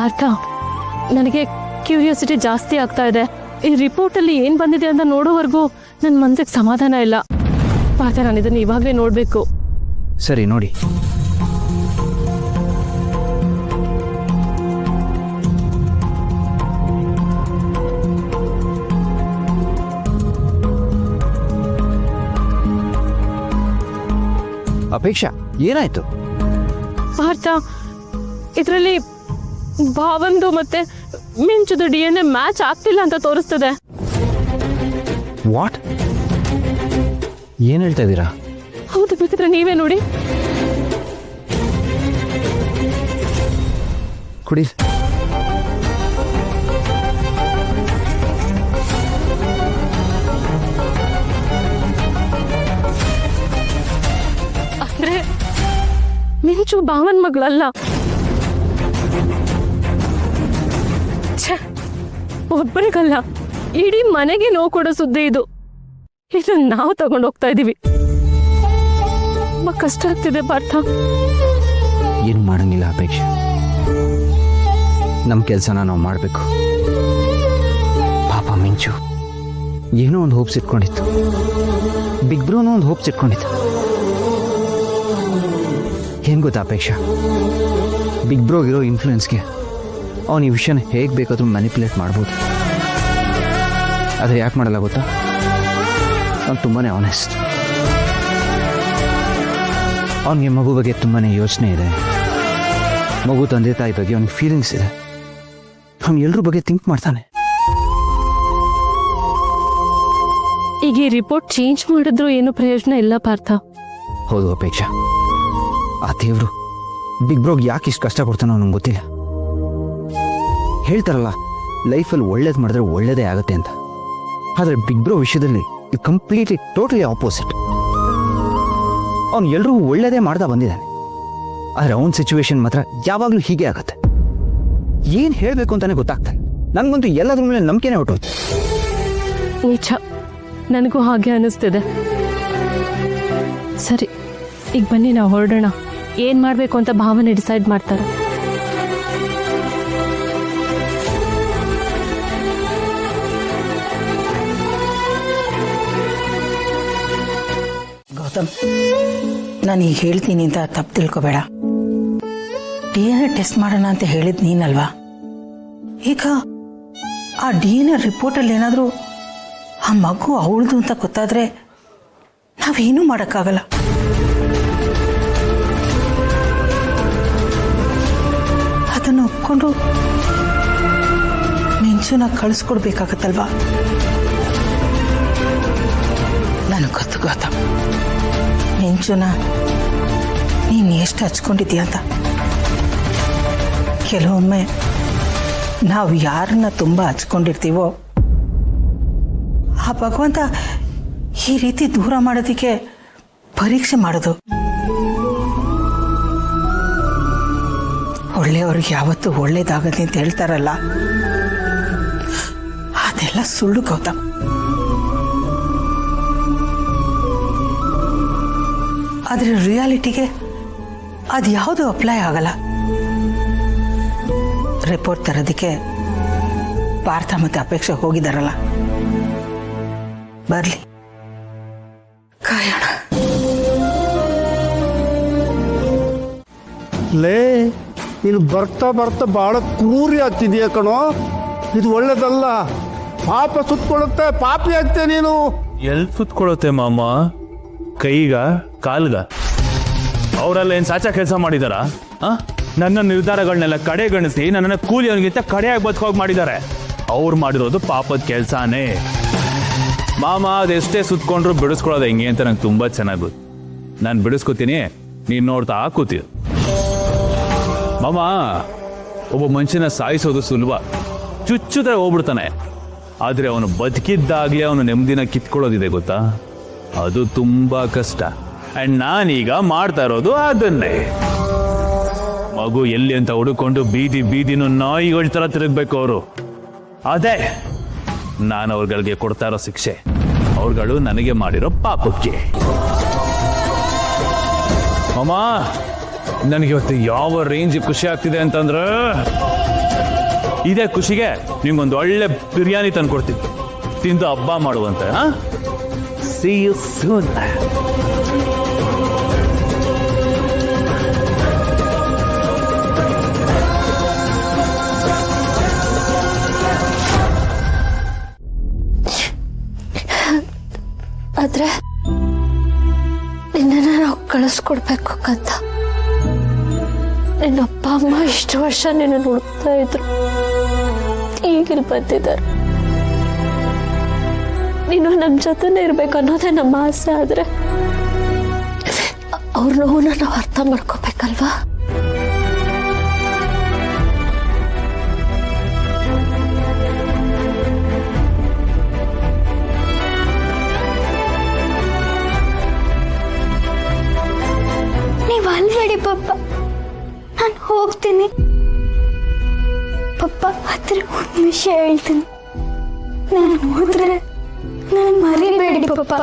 ಪಾರ್ಥ, ನನಗೆ ಕ್ಯೂರಿಯಾಸಿಟಿ ಜಾಸ್ತಿ ಆಗ್ತಾ ಇದೆ. ಈ ರಿಪೋರ್ಟಲ್ಲಿ ಏನು ಬಂದಿದೆ ಅಂತ ನೋಡೋವರೆಗೂ ನನ್ನ ಮನಸ್ಸಿಗೆ ಸಮಾಧಾನ ಇಲ್ಲ. ಪಾರ್ಥ, ನಾನು ಇದನ್ನು ಇವಾಗಲೇ ನೋಡಬೇಕು. ಸರಿ, ನೋಡಿ. ಅಪೇಕ್ಷಾ, ಏನಾಯ್ತು? ಪಾರ್ಥ, ಇದರಲ್ಲಿ ಭಾವಂದು ಮತ್ತೆ ಮಿಂಚುದು DNA ಮ್ಯಾಚ್ ಆಗ್ತಿಲ್ಲ ಅಂತ ತೋರಿಸ್ತದೆ. ವಾಟ್? ಏನ್ ಹೇಳ್ತಾ ಇದ್ದೀರಾ? ಹೌದು, ಬೇಕಿದ್ರೆ ನೀವೇ ನೋಡಿ. ಕುಡಿ. ಅಂದ್ರೆ ಮಿಂಚು ಭಾವನ್ ಮಗಳಲ್ಲ. ಒಬ್ಬರಿಗಲ್ಲ, ಇಡೀ ಮನೆಗೆ ನೋವು ಕೊಡೋ ಸುದ್ದಿ ಇದು. ಇದನ್ನ ನಾವು ತಗೊಂಡು ಹೋಗ್ತಾ ಇದೀವಿ. ತುಂಬಾ ಕಷ್ಟ ಆಗ್ತಿದೆ ಪಾರ್ಥ. ಏನು ಮಾಡಂಗಿಲ್ಲ ಅಪೇಕ್ಷೆ, ನಮ್ಮ ಕೆಲಸನ ನಾವು ಮಾಡಬೇಕು. ಪಾಪ ಮಿಂಚು ಏನೋ ಒಂದು ಹೋಪ್ಸ್ ಇಟ್ಕೊಂಡಿತ್ತು, ಬಿಗ್ ಬ್ರೋನೋ ಒಂದು ಹೋಪ್ಸ್ ಇಟ್ಕೊಂಡಿತ್ತು. ಏನು ಗೊತ್ತಾ ಅಪೇಕ್ಷಾ, ಬಿಗ್ ಬ್ರೋಗಿರೋ ಇನ್ಫ್ಲೂಯೆನ್ಸ್ಗೆ ಅವನು ಈ ವಿಷಯನ ಹೇಗೆ ಬೇಕಾದ್ರೂ ಮ್ಯಾನಿಪುಲೇಟ್ ಮಾಡ್ಬೋದು. ಆದರೆ ಯಾಕೆ ಮಾಡಲ್ಲ ಗೊತ್ತಾ? ಅವ್ನು ತುಂಬಾ ಆನೆಸ್ಟ್. ಅವನಿಗೆ ಮಗು ಬಗ್ಗೆ ತುಂಬಾ ಯೋಚನೆ ಇದೆ. ಮಗು ತಂದೆ ತಾಯಿ ಬಗ್ಗೆ ಅವನಿಗೆ ಫೀಲಿಂಗ್ಸ್ ಇದೆ. ಅವ್ನು ಎಲ್ರ ಬಗ್ಗೆ ಥಿಂಕ್ ಮಾಡ್ತಾನೆ. ಈಗ ಈ ರಿಪೋರ್ಟ್ ಚೇಂಜ್ ಮಾಡಿದ್ರು ಏನು ಪ್ರಯೋಜನ ಇಲ್ಲ ಪಾರ್ಥ. ಹೌದು ಅಪೇಕ್ಷಾ, ಆ ದೇವ್ರು ಬಿಗ್ ಬ್ರೋಗ್ ಯಾಕೆ ಇಷ್ಟು ಕಷ್ಟ ಕೊಡ್ತಾನೋ ನನಗೆ ಗೊತ್ತಿಲ್ಲ. ಹೇಳ್ತಾರಲ್ಲ, ಲೈಫಲ್ಲಿ ಒಳ್ಳೇದು ಮಾಡಿದ್ರೆ ಒಳ್ಳೇದೇ ಆಗುತ್ತೆ ಅಂತ. ಆದರೆ ಬಿಗ್ ಬ್ರೋ ವಿಷಯದಲ್ಲಿ ಇದು ಕಂಪ್ಲೀಟ್ಲಿ ಟೋಟಲಿ ಆಪೋಸಿಟ್. ಅವನು ಎಲ್ರಿಗೂ ಒಳ್ಳೇದೇ ಮಾಡ್ತಾ ಬಂದಿದ್ದಾನೆ. ಆದರೆ ಅವನ ಸಿಚುವೇಶನ್ ಮಾತ್ರ ಯಾವಾಗಲೂ ಹೀಗೆ ಆಗತ್ತೆ. ಏನು ಹೇಳಬೇಕು ಅಂತಾನೆ ಗೊತ್ತಾಗ್ತಾನೆ. ನನಗಂತೂ ಎಲ್ಲದ್ರ ಮೇಲೆ ನಂಬಿಕೆನೇ ಹೊಟ್ಟೋಯ್ತು. ನಿಜ, ನನಗೂ ಹಾಗೆ ಅನಿಸ್ತಿದೆ. ಸರಿ, ಈಗ ಬನ್ನಿ ನಾವು ಹೊರಡೋಣ. ಏನು ಮಾಡಬೇಕು ಅಂತ ಭಾವನೆ ಡಿಸೈಡ್ ಮಾಡ್ತಾರೆ. ಗೌತಮ್, ನಾನು ಈಗ ಹೇಳ್ತೀನಿ ಅಂತ ತಪ್ಪು ತಿಳ್ಕೊಬೇಡ. DNA ಟೆಸ್ಟ್ ಮಾಡೋಣ ಅಂತ ಹೇಳಿದ್ ನೀನಲ್ವಾ? ಈಗ ಆ DNA ರಿಪೋರ್ಟಲ್ಲಿ ಏನಾದರೂ ಆ ಮಗು ಅವಳದು ಅಂತ ಗೊತ್ತಾದ್ರೆ ನಾವೇನೂ ಮಾಡೋಕ್ಕಾಗಲ್ಲ. ಅದನ್ನು ಒಪ್ಕೊಂಡು ಮಿಂಚುನ ಕಳಿಸ್ಕೊಡ್ಬೇಕಾಗತ್ತಲ್ವಾ? ನನಗೆ ಗೊತ್ತು ಗೌತಮ್, ಮಿಂಚುನ ನೀನು ಎಷ್ಟು ಹಚ್ಕೊಂಡಿದ್ದೀಯ ಅಂತ. ಕೆಲವೊಮ್ಮೆ ನಾವು ಯಾರನ್ನ ತುಂಬ ಹಚ್ಕೊಂಡಿರ್ತೀವೋ ಆ ಭಗವಂತ ಈ ರೀತಿ ದೂರ ಮಾಡೋದಕ್ಕೆ ಪರೀಕ್ಷೆ ಮಾಡೋದು. ಒಳ್ಳೆಯವ್ರಿಗೆ ಯಾವತ್ತೂ ಒಳ್ಳೇದಾಗತ್ತೆ ಅಂತ ಹೇಳ್ತಾರಲ್ಲ, ಅದೆಲ್ಲ ಸುಳ್ಳು ಗೌತಮ್. ಆದರೆ ರಿಯಾಲಿಟಿಗೆ ಅದು ಯಾವುದು ಅಪ್ಲೈ ಆಗಲ್ಲ. ರಿಪೋರ್ಟ್ ತರೋದಕ್ಕೆ ಪಾರ್ಥ ಮತ್ತು ಅಪೇಕ್ಷೆ ಹೋಗಿದಾರಲ್ಲ, ಬರಲಿ, ಕಾಯೋಣ. ಲೇ, ನೀನು ಬರ್ತಾ ಬರ್ತಾ ಬಹಳ ಕ್ರೂರಿ ಆಗ್ತಿದೀಯ ಕಣೋ. ಇದು ಒಳ್ಳೇದಲ್ಲ. ಪಾಪ ಸುತ್ಕೊಳ್ಳುತ್ತೆ, ಪಾಪಿ ಆಗ್ತೆ ನೀನು. ಎಲ್ಲಿ ಸುತ್ಕೊಳ್ಳುತ್ತೆ ಮಾಮ? ಕೈಗ ಕಾಲ್ಗ? ಅವರೆಲ್ಲ ಏನು ಸಾಚಾ ಕೆಲಸ ಮಾಡಿದಾರ? ನನ್ನ ನಿರ್ಧಾರಗಳನ್ನೆಲ್ಲ ಕಡೆಗಣಿಸಿ ನನ್ನನ್ನು ಕೂಲಿಯವನಿಗಿಂತ ಕಡೆಯಾಗಿ ಬದುಕೋಗಿ ಮಾಡಿದ್ದಾರೆ. ಅವ್ರು ಮಾಡಿರೋದು ಪಾಪದ ಕೆಲಸನೇ ಮಾಮ. ಅದೆಷ್ಟೇ ಸುತ್ಕೊಂಡ್ರು ಬಿಡಿಸ್ಕೊಳ್ಳೋದು ಹೆಂಗೆ ಅಂತ ನಂಗೆ ತುಂಬ ಚೆನ್ನಾಗಿ ಗೊತ್ತು. ನಾನು ಬಿಡಿಸ್ಕೊತೀನಿ, ನೀನು ನೋಡ್ತಾ ಕೂತೀಯ. ಮಾಮ, ಒಬ್ಬ ಮನುಷ್ಯನ ಸಾಯಿಸೋದು ಸುಲಭ, ಚುಚ್ಚುದ್ರೆ ಹೋಗ್ಬಿಡ್ತಾನೆ. ಆದರೆ ಅವನು ಬದುಕಿದ್ದಾಗಲೇ ಅವನು ನೆಮ್ಮದಿನ ಕಿತ್ಕೊಳ್ಳೋದಿದೆ ಗೊತ್ತಾ, ಅದು ತುಂಬಾ ಕಷ್ಟ. ಅಂಡ್ ನಾನೀಗ ಮಾಡ್ತಾ ಇರೋದು ಅದನ್ನೇ. ಮಗು ಎಲ್ಲಿ ಅಂತ ಹುಡುಕೊಂಡು ಬೀದಿ ಬೀದಿನೂ ನಾಯಿಗಳ ಥರ ತಿರುಗಬೇಕು ಅವರು. ಅದೇ ನಾನು ಅವ್ರಗಳಿಗೆ ಕೊಡ್ತಾ ಇರೋ ಶಿಕ್ಷೆ, ಅವ್ರುಗಳು ನನಗೆ ಮಾಡಿರೋ ಪಾಪಕ್ಕೆ. ಅಮ್ಮ, ನನಗೆ ಇವತ್ತು ಯಾವ ರೇಂಜ್ ಖುಷಿ ಆಗ್ತಿದೆ ಅಂತಂದ್ರೆ ಇದೇ ಖುಷಿಗೆ ನಿಮ್ಗೊಂದು ಒಳ್ಳೆ ಬಿರಿಯಾನಿ ತಂದು ಕೊಡ್ತೀನಿ, ತಿಂದು ಹಬ್ಬ ಮಾಡುವಂತೆ. See you soon. ಆದ್ರೆ ನಿನ್ನ ನಾವು ಕಳಿಸ್ಕೊಡ್ಬೇಕು ಕಂದ. ನಿನ್ನ ಅಪ್ಪ ಅಮ್ಮ ಇಷ್ಟು ವರ್ಷ ನಿನ್ನ ಹುಡುಕ್ತಾ ಇದ್ರು, ಈಗಿಲ್ ಬಂದಿದ್ದಾರೆ. ನೀನು ನಮ್ಮ ಜೊತೆನೇ ಇರ್ಬೇಕು ಅನ್ನೋದೇ ನಮ್ಮ ಆಸೆ. ಆದ್ರೆ ಅವ್ರ ನೋವನ್ನ ನಾವು ಅರ್ಥ ಮಾಡ್ಕೋಬೇಕಲ್ವಾ? ನೀವು ಅಲ್ಬೇಡಿ ಪಪ್ಪ, ನಾನು ಹೋಗ್ತೀನಿ. ಪಪ್ಪ ಹತ್ರ ಒಂದು ವಿಷಯ ಹೇಳ್ತೀನಿ, ನಾನು ಹೋದ್ರೆ ನಾನು ಮರಿಬೇಡಿ ಪಪ್ಪ.